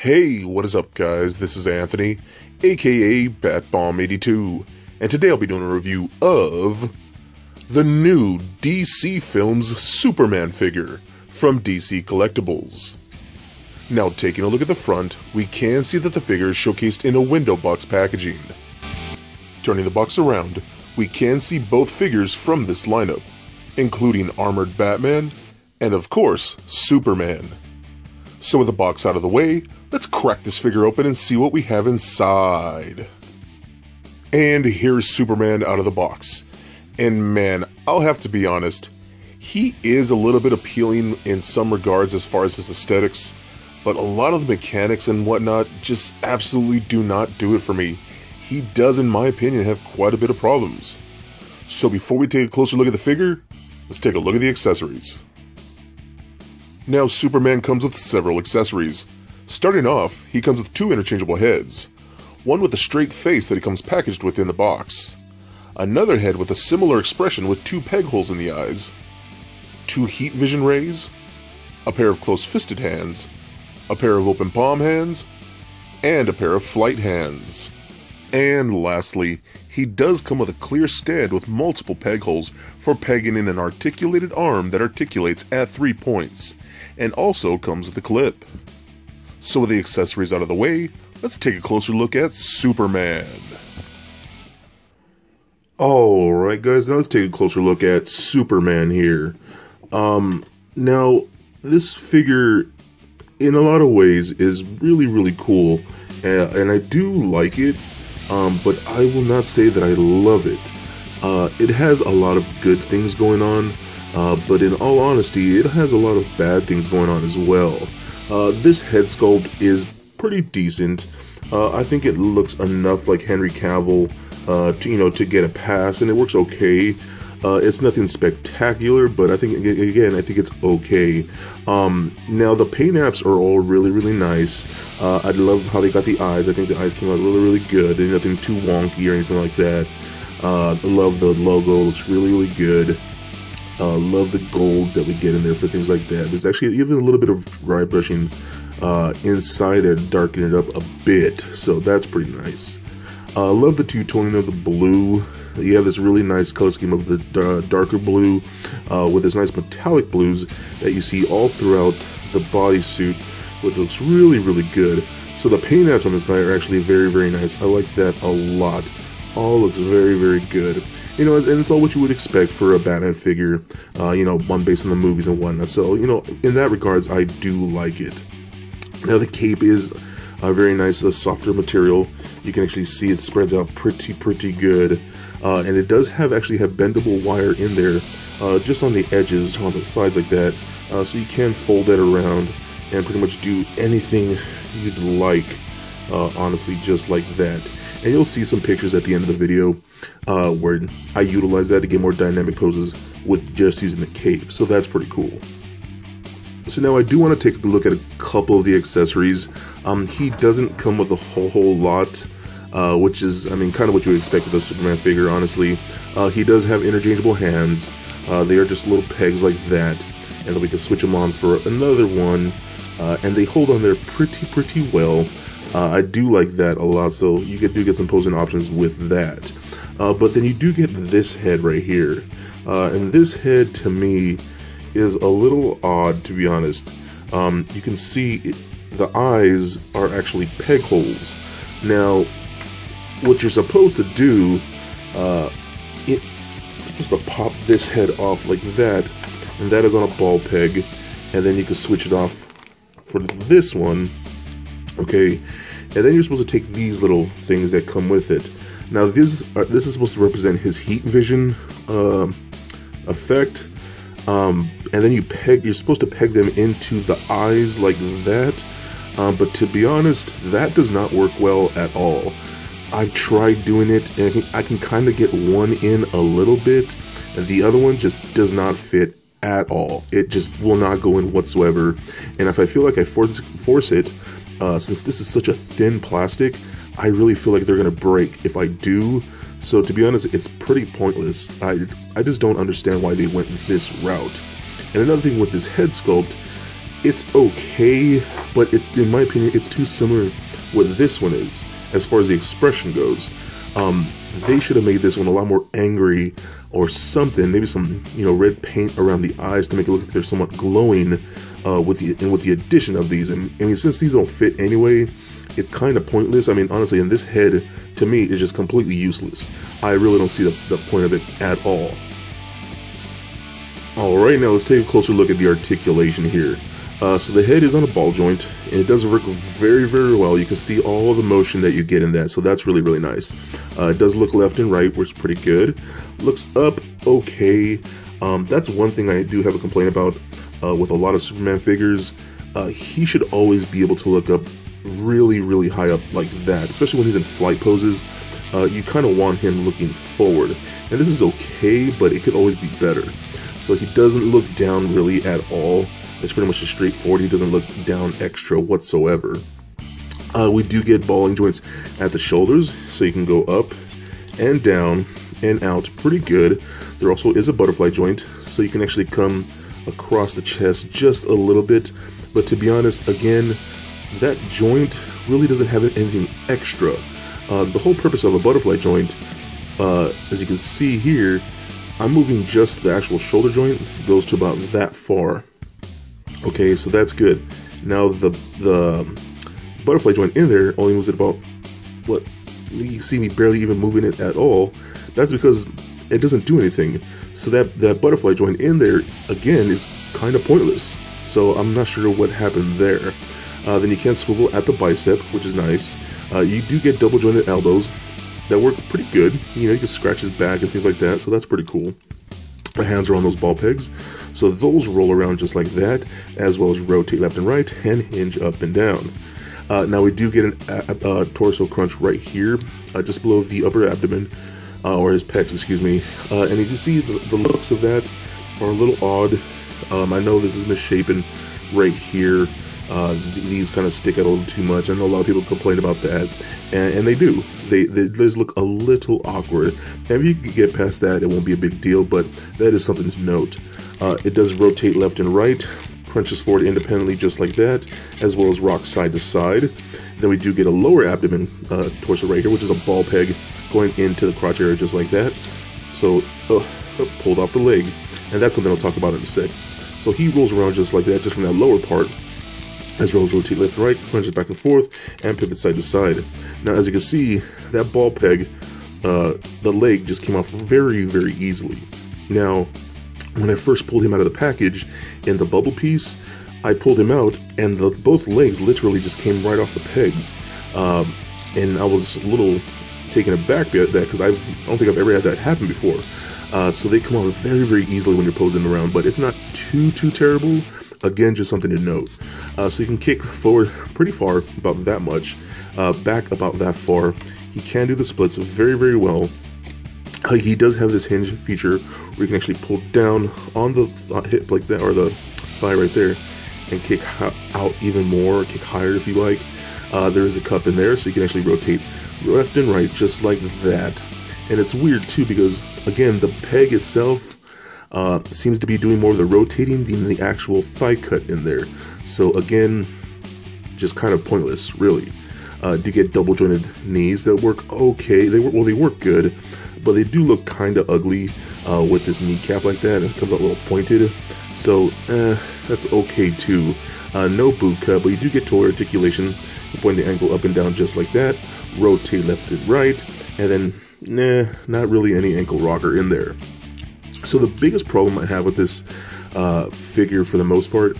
Hey, what is up guys? This is Anthony, aka BatBomb82, and today I'll be doing a review of the new DC Films Superman figure from DC Collectibles. Now taking a look at the front, we can see that the figure is showcased in a window box packaging. Turning the box around, we can see both figures from this lineup, including Armored Batman and of course, Superman. So with the box out of the way, let's crack this figure open and see what we have inside. And here's Superman out of the box. And man, I'll have to be honest, he is a little bit appealing in some regards as far as his aesthetics, but a lot of the mechanics and whatnot just absolutely do not do it for me. He does, in my opinion, have quite a bit of problems. So before we take a closer look at the figure, let's take a look at the accessories. Now Superman comes with several accessories. Starting off, he comes with two interchangeable heads. One with a straight face that he comes packaged within the box. Another head with a similar expression with two peg holes in the eyes. Two heat vision rays. A pair of close-fisted hands. A pair of open palm hands. And a pair of flight hands. And lastly, he does come with a clear stand with multiple peg holes for pegging in an articulated arm that articulates at 3 points, and also comes with a clip. So with the accessories out of the way, let's take a closer look at Superman. Alright guys, now let's take a closer look at Superman here. Now, this figure, in a lot of ways, is really cool, and I do like it, but I will not say that I love it. It has a lot of good things going on, but in all honesty, it has a lot of bad things going on as well. This head sculpt is pretty decent. I think it looks enough like Henry Cavill to get a pass, and it works okay. It's nothing spectacular, but I think it's okay. Now the paint apps are all really nice. I love how they got the eyes. I think the eyes came out really good. There's nothing too wonky or anything like that. I love the logo. It looks really good. Love the golds that we get in there for things like that. There's actually even a little bit of dry brushing inside it, darken it up a bit, so that's pretty nice. Love the two-toning of the blue. You have this really nice color scheme of the darker blue with this nice metallic blues that you see all throughout the bodysuit, which looks really good. So the paint apps on this guy are actually very nice. I like that a lot. All looks very good. You know, and it's all what you would expect for a Batman figure, one based on the movies and whatnot. So, in that regards, I do like it. Now, the cape is a very nice, softer material. You can actually see it spreads out pretty good. And it does actually have bendable wire in there, just on the edges, on the sides like that. So you can fold that around and pretty much do anything you'd like, honestly, just like that. And you'll see some pictures at the end of the video where I utilize that to get more dynamic poses with just using the cape, so that's pretty cool. So now I do want to take a look at a couple of the accessories. He doesn't come with a whole lot, which is, kind of what you would expect with a Superman figure, honestly. He does have interchangeable hands. They are just little pegs like that, and then we can switch them on for another one, and they hold on there pretty well. I do like that a lot, so you do get some posing options with that. But then you do get this head right here. And this head, to me, is a little odd, to be honest. You can see the eyes are actually peg holes. Now, what you're supposed to do, you're supposed to pop this head off like that, and that is on a ball peg, and then you can switch it off for this one. Okay, and then you're supposed to take these little things that come with it. Now this is supposed to represent his heat vision effect, and then you're supposed to peg them into the eyes like that. But to be honest, that does not work well at all. I've tried doing it, and I can kind of get one in a little bit, and the other one just does not fit at all. It just will not go in whatsoever. And if I feel like I force it, since this is such a thin plastic, I really feel like they're gonna break if I do. So to be honest, it's pretty pointless. I just don't understand why they went this route. And another thing with this head sculpt, it's okay, but in my opinion, it's too similar what this one is, as far as the expression goes. They should have made this one a lot more angry or something, maybe some, you know, red paint around the eyes to make it look like they're somewhat glowing with the addition of these. And I mean, since these don't fit anyway, it's kind of pointless. I mean, honestly, in this head, to me, is just completely useless. I really don't see the point of it at all. Alright, now let's take a closer look at the articulation here. So the head is on a ball joint, and it does work very, very well. You can see all the motion that you get in that, so that's really, really nice. It does look left and right, which is pretty good. Looks up, okay. That's one thing I do have a complaint about with a lot of Superman figures. He should always be able to look up really, really high up like that, especially when he's in flight poses. You kind of want him looking forward. And this is okay, but it could always be better. So he doesn't look down really at all. It's pretty much just straightforward. He doesn't look down extra whatsoever. We do get balling joints at the shoulders, so you can go up and down and out pretty good. There also is a butterfly joint, so you can actually come across the chest just a little bit. But to be honest, again, that joint really doesn't have anything extra. The whole purpose of a butterfly joint, as you can see here, I'm moving just the actual shoulder joint, goes to about that far. Okay, so that's good. Now the butterfly joint in there only moves it about, what, you see me barely even moving it at all. That's because it doesn't do anything. So that butterfly joint in there, again, is kind of pointless. So I'm not sure what happened there. Then you can swivel at the bicep, which is nice. You do get double jointed elbows that work pretty good. You know, you can scratch his back and things like that, so that's pretty cool. The hands are on those ball pegs, so those roll around just like that, as well as rotate left and right and hinge up and down. Now we do get a torso crunch right here, just below the upper abdomen, or his pecs, excuse me. And you can see the looks of that are a little odd. I know this is misshapen right here. These kind of stick out a little too much. I know a lot of people complain about that, and they do. They just look a little awkward. And if you can get past that, it won't be a big deal, but that is something to note. It does rotate left and right, crunches forward independently just like that, as well as rock side to side. Then we do get a lower abdomen torso right here, which is a ball peg going into the crotch area just like that. So, pulled off the leg, and that's something I'll talk about in a sec. So he rolls around just like that, just from that lower part, as well as rotate left and right, crunches back and forth, and pivot side to side. Now, as you can see, that ball peg, the leg just came off very, very easily. Now, when I first pulled him out of the package in the bubble piece, I pulled him out, and both legs literally just came right off the pegs. And I was a little taken aback by that, because I don't think I've ever had that happen before. So they come off very, very easily when you're posing around, but it's not too terrible. Again, just something to note. So you can kick forward pretty far, about that much, back about that far. He can do the splits very, very well. He does have this hinge feature where you can actually pull down on the hip like that, or the thigh right there, and kick out even more, kick higher if you like. There is a cup in there, so you can actually rotate left and right just like that. And it's weird too, because again, the peg itself seems to be doing more of the rotating than the actual thigh cut in there. So again, just kind of pointless, really. Do get double jointed knees that work okay. They work good, but they do look kind of ugly with this kneecap like that. It comes out a little pointed, so that's okay too. No boot cut, but you do get toe articulation. You point the ankle up and down just like that. Rotate left and right, and then not really any ankle rocker in there. So the biggest problem I have with this figure, for the most part,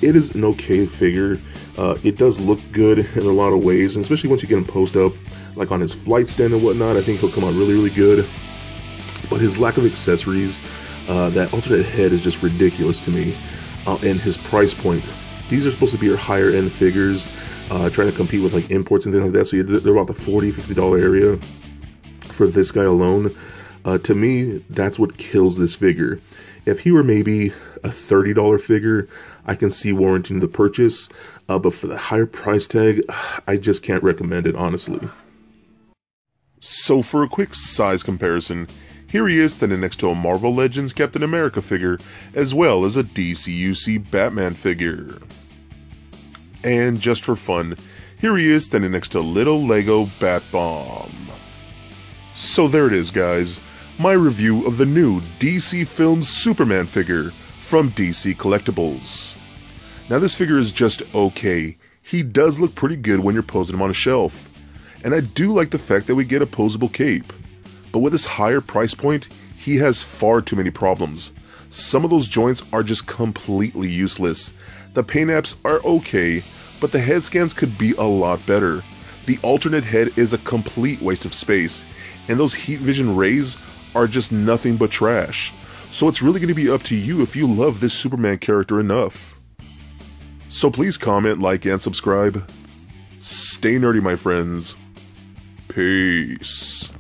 it is an okay figure. It does look good in a lot of ways, and especially once you get him posed up, like on his flight stand and whatnot, I think he'll come out really, really good. But his lack of accessories, that alternate head is just ridiculous to me, and his price point. These are supposed to be your higher end figures, trying to compete with like imports and things like that, so they're about the $40, $50 area for this guy alone. To me, that's what kills this figure. If he were maybe a $30 figure, I can see warranting the purchase, but for the higher price tag, I just can't recommend it, honestly. So for a quick size comparison, Here he is standing next to a Marvel Legends Captain America figure, as well as a DCUC Batman figure. And just for fun, here he is standing next to little Lego Bat-Bomb. So there it is, guys, my review of the new DC Films Superman figure from DC Collectibles. Now this figure is just okay. He does look pretty good when you're posing him on a shelf. And I do like the fact that we get a posable cape. But with this higher price point, he has far too many problems. Some of those joints are just completely useless. The paint apps are okay, but the head scans could be a lot better. The alternate head is a complete waste of space, and those heat vision rays are just nothing but trash. So it's really going to be up to you if you love this Superman character enough. So please comment, like, and subscribe. Stay nerdy, my friends. Peace.